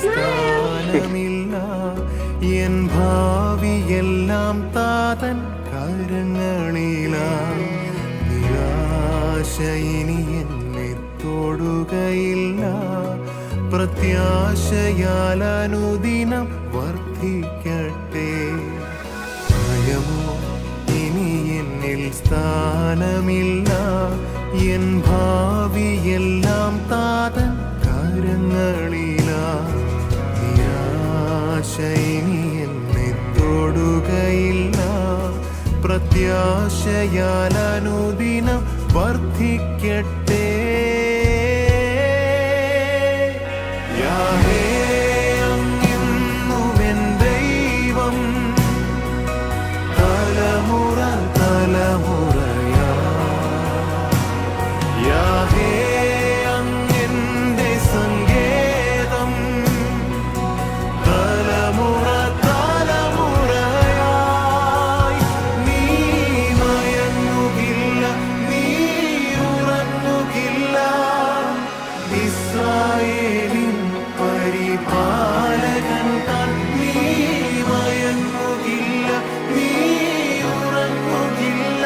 സ്ഥാനമില്ല എൻ ഭാവിയെല്ലാം താതൻ കരങ്ങളില നിരാശ ഇനി എന്നെ തൊടുകയില്ല പ്രത്യാശയാൽ അനുദിനം വർദ്ധിക്കട്ടെ ഭയമോ ഇനി എന്നിൽ സ്ഥാനമില്ല എൻ ഭാവിയെല്ലാം താതൻ കരങ്ങളില നിരാശ ഇനി എന്നെ തൊടുകയില്ല പ്രത്യാശയാൽ അനുദിനം വർദ്ധിക്കട്ടെ യാഹേ അങ്ങെന്നുമെൻ ദൈവം തലമുറ തലമുറയാ യാഹേ അങ്ങെന്റെ സങ്കേതം തലമുറ തലമുറയായി നീ മയങ്ങുകില്ല നീ ഉറങ്ങുകില്ല ഇസ്രായേലിൻ പരിപാലകൻ താൻ നീ മയങ്ങുകില്ല നീ ഉറങ്ങുകില്ല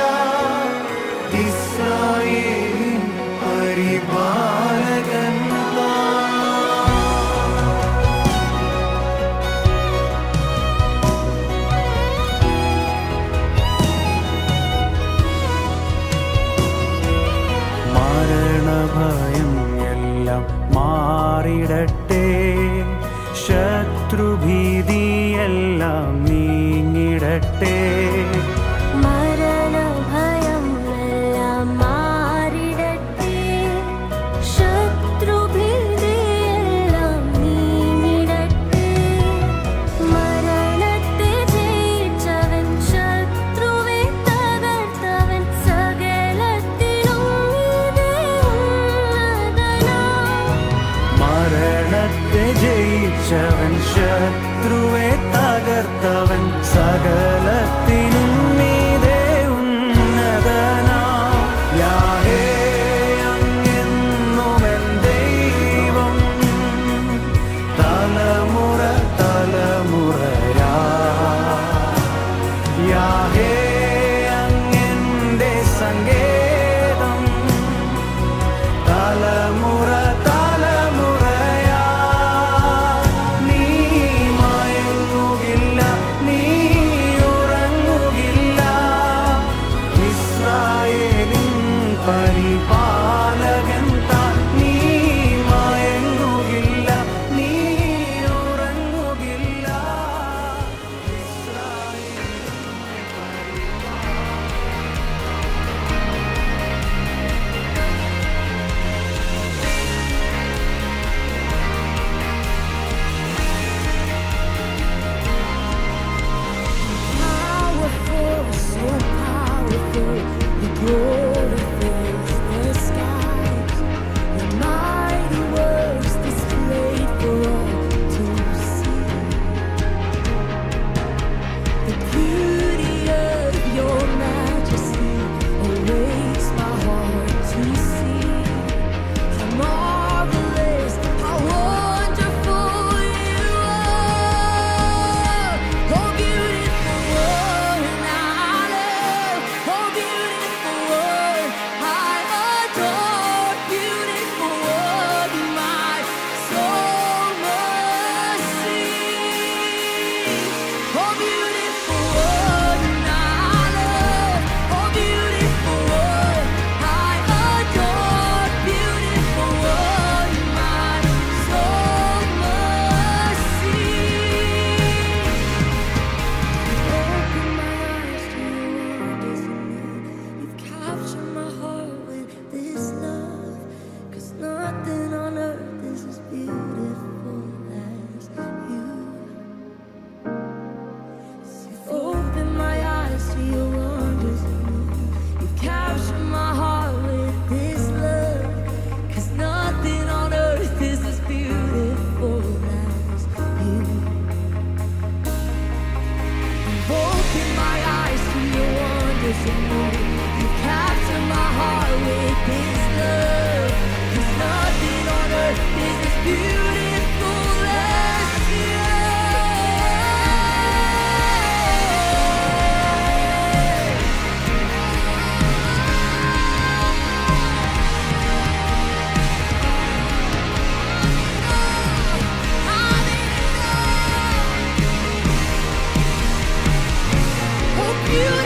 ഇസ്രായേലിൻ പരിപാലകൻ മരണഭയം എല്ലാം മാറിടട്ടെ ശത്രുഭീതിയെല്ലാം നീങ്ങിടട്ടെ മരണഭയം എല്ലാം മാറിടട്ടെ ശത്രുഭീതിയെല്ലാം നീങ്ങിടട്ടെ മരണത്തെ ജയിച്ചവൻ ശത്രുവെ തകർത്തവൻ സകലത്തിലും മീതെ ഉന്നതനാം മരണത്തെ ജയിച്ചവൻ ശത്രുവെ തകർത്തവൻ സകലത്തിനും മീതെ ഉന്നതനാ യാഹേ അങ്ങെന്നുമെൻ ദൈവം തലമുറ തലമുറയാ യാഹേ അങ്ങെന്റെ സങ്കേതം തലമുറ തലമുറയാ നീ മയങ്ങുകില്ല നീ ഉറങ്ങുകില്ല ഇസ്രായേലിൻ പരിപാലകൻ താൻ നീ മയങ്ങുകില്ല നീ ഉറങ്ങുകില്ല Powerful, so powerful, your glory fills the skies. Your mighty works displayed for all to see. The beauty of your majesty awaits my heart to see. How marvelous, how wonderful you are. Oh, beautiful one, I love. Oh, beautiful one, I adore. Beautiful one, my soul must see. Oh, beautiful one, I love. Oh, beautiful one, I adore. Beautiful one, my soul must see. Open my eyes to your wonders anew. You've captured my heart with this love. 'Cause nothing on earth is as beautiful as you. You've opened my eyes to your wonders anew. You've captured my heart with this love. 'Cause nothing on earth is as beautiful as you. You've opened my eyes to your wonders anew. You captured my heart with this love. 'Cause nothing on beautiful as you. Oh, beautiful.